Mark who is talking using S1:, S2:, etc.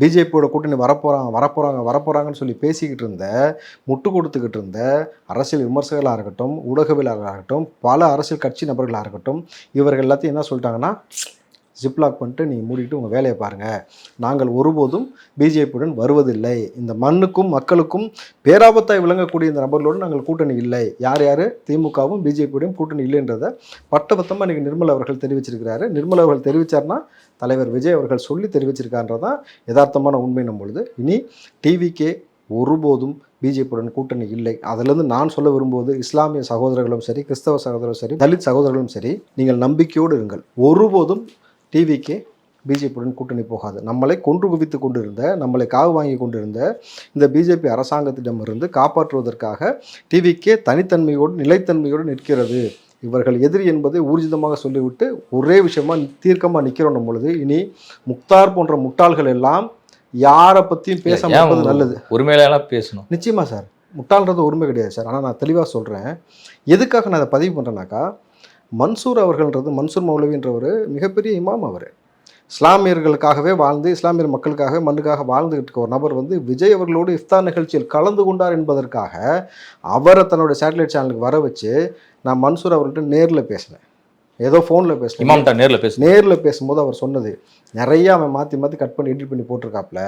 S1: பிஜேபியோட கூட்டணி வரப்போறாங்கன்னு சொல்லி பேசிக்கிட்டு இருந்த, முட்டு கொடுத்துக்கிட்டு இருந்த அரசியல் விமர்சகர்களாக இருக்கட்டும், ஊடகவியலாளர்களாக இருக்கட்டும், பல அரசியல் கட்சி நபர்களாக இருக்கட்டும், இவர்கள் எல்லாத்தையும் என்ன சொல்லிட்டாங்கன்னா, ஜிப்லாக் பண்ணிட்டு நீங்கள் மூடிட்டு உங்கள் வேலையை பாருங்கள், நாங்கள் ஒருபோதும் பிஜேபியுடன் வருவதில்லை, இந்த மண்ணுக்கும் மக்களுக்கும் பேராபத்தாய் விளங்கக்கூடிய இந்த நபர்களோடு நாங்கள் கூட்டணி இல்லை, யார் திமுகவும் பிஜேபியுடன் கூட்டணி இல்லைன்றதை பட்டபத்தமாக இன்றைக்கி நிர்மலா அவர்கள் தெரிவிச்சிருக்கிறாரு. நிர்மலா அவர்கள் தெரிவித்தார்னா தலைவர் விஜய் அவர்கள் சொல்லி தெரிவிச்சிருக்கான்றதான் யதார்த்தமான உண்மை பொழுது. இனி டிவிக்கே ஒருபோதும் பிஜேபியுடன் கூட்டணி இல்லை. அதிலிருந்து நான் சொல்ல விரும்புவது, இஸ்லாமிய சகோதரர்களும் சரி, கிறிஸ்தவ சகோதரர்களும் சரி, தலித் சகோதரர்களும் சரி, நீங்கள் நம்பிக்கையோடு இருங்கள். ஒருபோதும் டிவிக்கே பிஜேபியுடன் கூட்டணி போகாது. நம்மளை கொன்று குவித்து கொண்டிருந்த, நம்மளை காவு வாங்கி கொண்டிருந்த இந்த பிஜேபி அரசாங்கத்திடமிருந்து காப்பாற்றுவதற்காக டிவிக்கே தனித்தன்மையோடு நிலைத்தன்மையோடு நிற்கிறது. இவர்கள் எதிரி என்பதை ஊர்ஜிதமாக சொல்லிவிட்டு ஒரே விஷயமா தீர்க்கமாக நிற்கிறோம் பொழுது, இனி முக்தார் போன்ற முட்டாள்கள் எல்லாம் யாரை பற்றியும் பேச முடியாது. நல்லது,
S2: உரிமையில பேசணும்.
S1: நிச்சயமா சார், முட்டாள்ன்றது உரிமை கிடையாது சார். ஆனால் நான் தெளிவாக சொல்கிறேன், எதுக்காக நான் அதை பதிவு பண்ணுறேன்னாக்கா, மன்சூர் அவர்கள்ன்றது, மன்சூர் மௌலவின்றவர் மிகப்பெரிய இமாம். அவர் இஸ்லாமியர்களுக்காகவே வாழ்ந்து, இஸ்லாமியர் மக்களுக்காக மண்ணுக்காக வாழ்ந்துகிட்டு இருக்க ஒரு நபர் விஜய் அவர்களோடு இஃப்தார் நிகழ்ச்சியில் கலந்து கொண்டார் என்பதற்காக அவரை தன்னோட சேட்டலைட் சேனலுக்கு வர வச்சு நான் மன்சூர் அவர்கிட்ட நேரில் பேசினேன். ஏதோ ஃபோனில் பேசினேன்,
S2: நேரில் பேசும்போது
S1: அவர் சொன்னது நிறைய அவன் மாற்றி கட் பண்ணி எடிட் பண்ணி போட்டிருக்காப்ல.